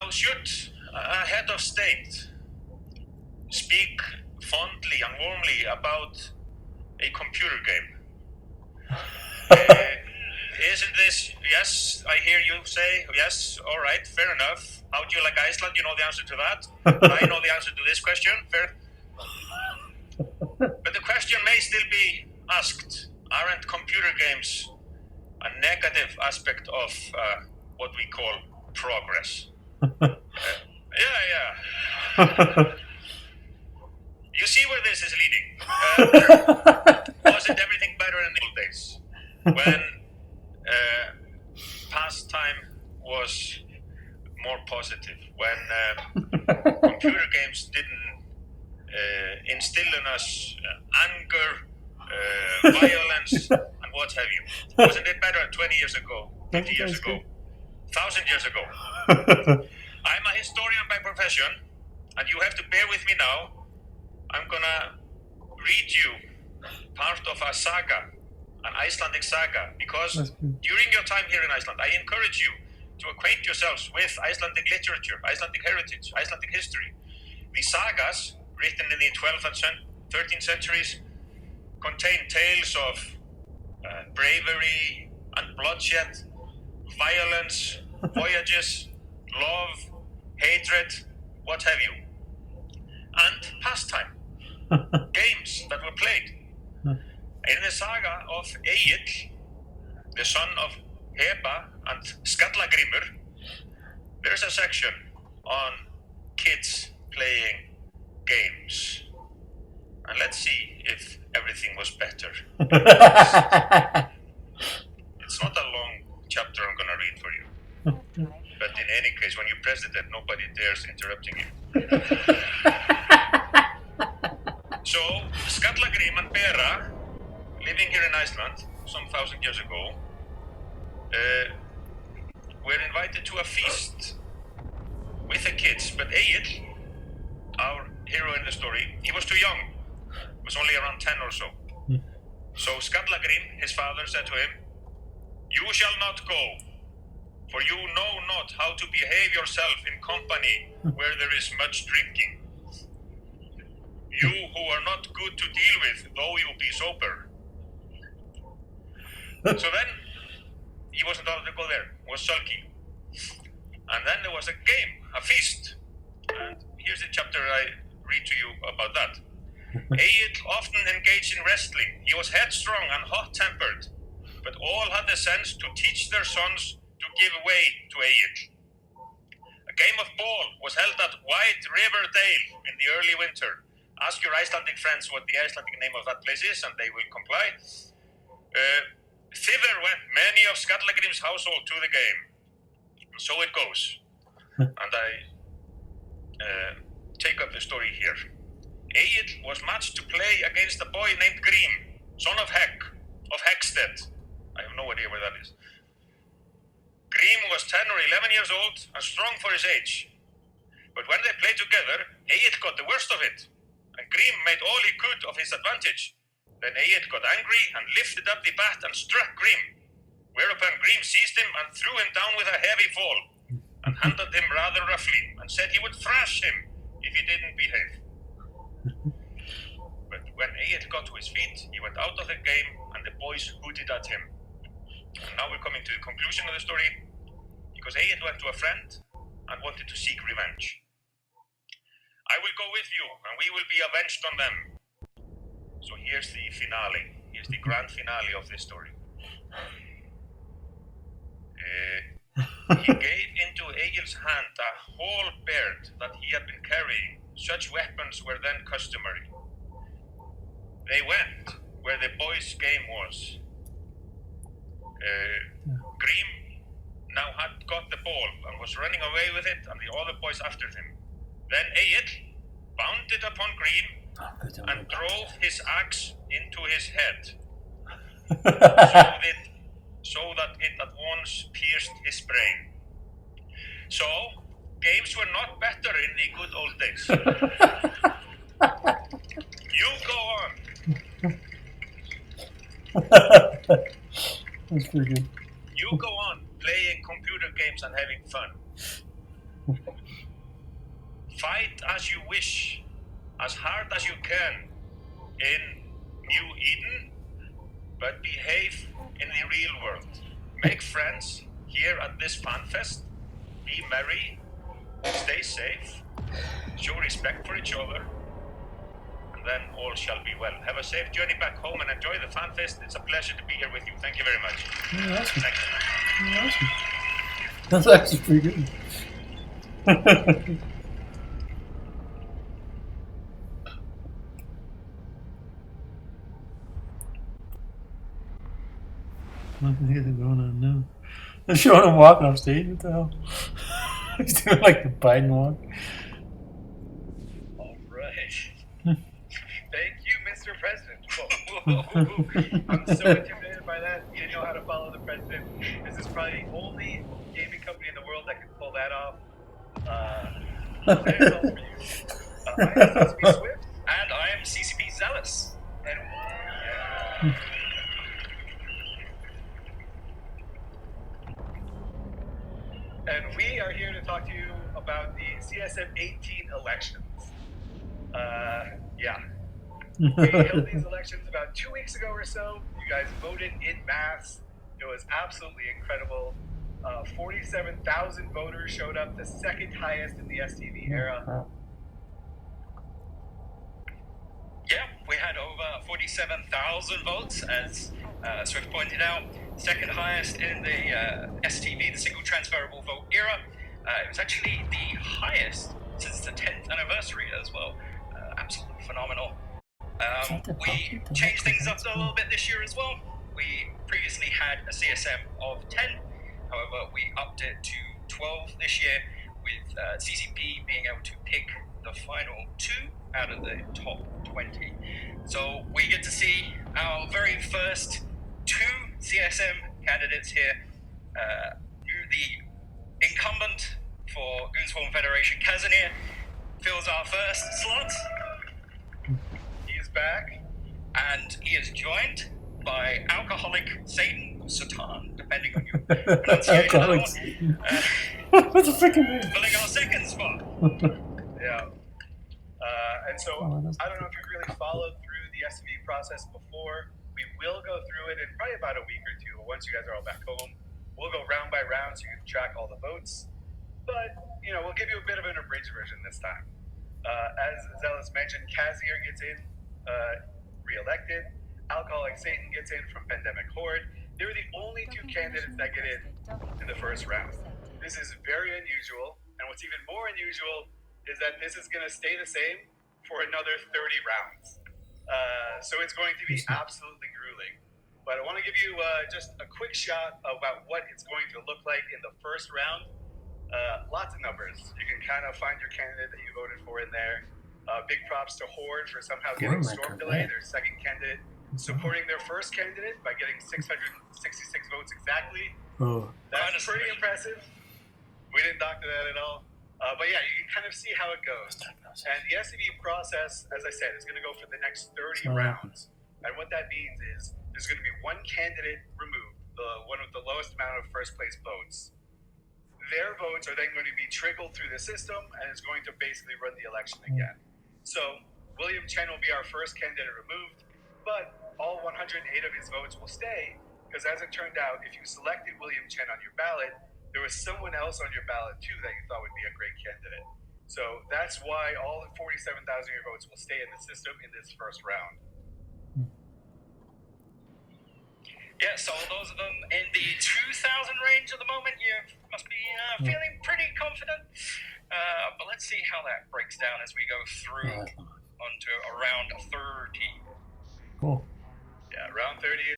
Should a head of state speak fondly and warmly about a computer game? Isn't this, yes, I hear you say, yes, all right, fair enough. How do you like Iceland? You know the answer to that. I know the answer to this question. Fair. But the question may still be asked, aren't computer games a negative aspect of what we call progress? Yeah. You see where this is leading. Wasn't everything better in the old days? When pastime was more positive, when computer games didn't instill in us anger, violence, and what have you. Wasn't it better 20 years ago, 50 years ago, 1,000 years ago? I'm a historian by profession, and you have to bear with me now. I'm gonna read you part of a saga, an Icelandic saga, because during your time here in Iceland, I encourage you to acquaint yourselves with Icelandic literature, Icelandic heritage, Icelandic history. The sagas, written in the 12th and 13th centuries, contain tales of bravery and bloodshed, violence, voyages, love, hatred, what have you, and pastime, games that were played. In the saga of Egill, the son of Heba and Skallagrímur, there's a section on kids playing games. And let's see if everything was better. It's not a long chapter I'm gonna read for you. But in any case, when you press it, nobody dares interrupting you. So, Skallagrím and Bera, living here in Iceland some 1,000 years ago, were invited to a feast with the kids. But Egill, our hero in the story, he was too young. He was only around 10 or so. So Skallagrím, his father, said to him, "You shall not go, for you know not how to behave yourself in company where there is much drinking. You who are not good to deal with, though you be sober." So then, he wasn't allowed to go there. He was sulky. And then there was a game, a feast. And here's the chapter I read to you about that. Egill often engaged in wrestling. He was headstrong and hot-tempered, but all had the sense to teach their sons to give way to Egill. A game of ball was held at White River Dale in the early winter. Ask your Icelandic friends what the Icelandic name of that place is, and they will comply. Thither went many of Skallagrím's household to the game. And so it goes. And I take up the story here. Egill was matched to play against a boy named Grím, son of Hexted. I have no idea where that is. Grím was 10 or 11 years old and strong for his age. But when they played together, Egill got the worst of it, and Grím made all he could of his advantage. Then Egill got angry and lifted up the bat and struck Grím, whereupon Grím seized him and threw him down with a heavy fall, and handled him rather roughly, and said he would thrash him if he didn't behave. But when Egill got to his feet, he went out of the game, and the boys hooted at him. And now we're coming to the conclusion of the story, because Egill went to a friend and wanted to seek revenge. "I will go with you, and we will be avenged on them." So here's the finale. Here's the grand finale of this story. He gave into Egil's hand a whole beard that he had been carrying. Such weapons were then customary. They went where the boys' game was. Grím now had got the ball and was running away with it, and the other boys after him. Then Egill bounded upon Grím and drove his axe into his head, so that it at once pierced his brain. So, games were not better in the good old days. You go on. That's pretty good. You go on playing computer games and having fun. Fight as you wish, as hard as you can in New Eden, but behave in the real world. Make friends here at this FANFEST. Be merry, stay safe, show respect for each other, and then all shall be well. Have a safe journey back home and enjoy the FANFEST. It's a pleasure to be here with you. Thank you very much. Yeah, awesome. Thank you. Yeah, awesome. That's actually pretty good. What the heck is going on now? They're showing him walking off stage. What the hell? He's doing like the Biden walk. All right. Thank you, Mr. President. Whoa. I'm so intimidated by that. You know how to follow the president. This is probably the only gaming company in the world that can pull that off. That is all for you. I am CCP Swift. And I am CCP Zealous. And we are here to talk to you about the CSM 18 elections. Yeah. We held these elections about 2 weeks ago or so. You guys voted in mass. It was absolutely incredible. 47,000 voters showed up, the second highest in the STV era. Yeah, we had over 47,000 votes, as Swift pointed out. Second highest in the STV, the single transferable vote era. It was actually the highest since the 10th anniversary as well. Absolutely phenomenal. We changed things up a little bit this year as well. We previously had a CSM of 10. However, we upped it to 12 this year, with CCP being able to pick the final 2 out of the top 20. So we get to see our very first 2 CSM candidates here. The incumbent for Goonswarm Federation, Kazanir, fills our first slot. He is back. And he is joined by Alcoholic Satan, or Satan, depending on your pronunciation. Alcoholic Satan. What's the freaking name? Filling our second spot. Yeah. And so, I don't know if you've really followed through the STV process before. We will go through it in probably about a week or 2. Once you guys are all back home, we'll go round by round so you can track all the votes. But, we'll give you a bit of an abridged version this time. As Zealous mentioned, Kazir gets in, re-elected. Alcoholic Satan gets in from Pandemic Horde. They were the only 2 candidates that get in the first round. This is very unusual, and what's even more unusual is that this is going to stay the same for another 30 rounds. So it's going to be absolutely grueling. But I want to give you just a quick shot about what it's going to look like in the first round. Lots of numbers. You can kind of find your candidate that you voted for in there. Big props to Horde for somehow getting Storm Delay, their second candidate, supporting their first candidate by getting 666 votes exactly. That's pretty impressive. We didn't doctor that at all. But yeah, you can kind of see how it goes. And the STV process, as I said, is going to go for the next 30 rounds. And what that means is there's going to be 1 candidate removed, the one with the lowest amount of first place votes. Their votes are then going to be trickled through the system, and it's going to basically run the election again. So William Chen will be our first candidate removed, but all 108 of his votes will stay, because as it turned out, if you selected William Chen on your ballot, there was someone else on your ballot too that you thought would be a great candidate. So that's why all 47,000 of your votes will stay in the system in this first round. Yeah, so those of them in the 2,000 range at the moment, you must be feeling pretty confident. But let's see how that breaks down as we go through onto around 30. Cool. Yeah, round 30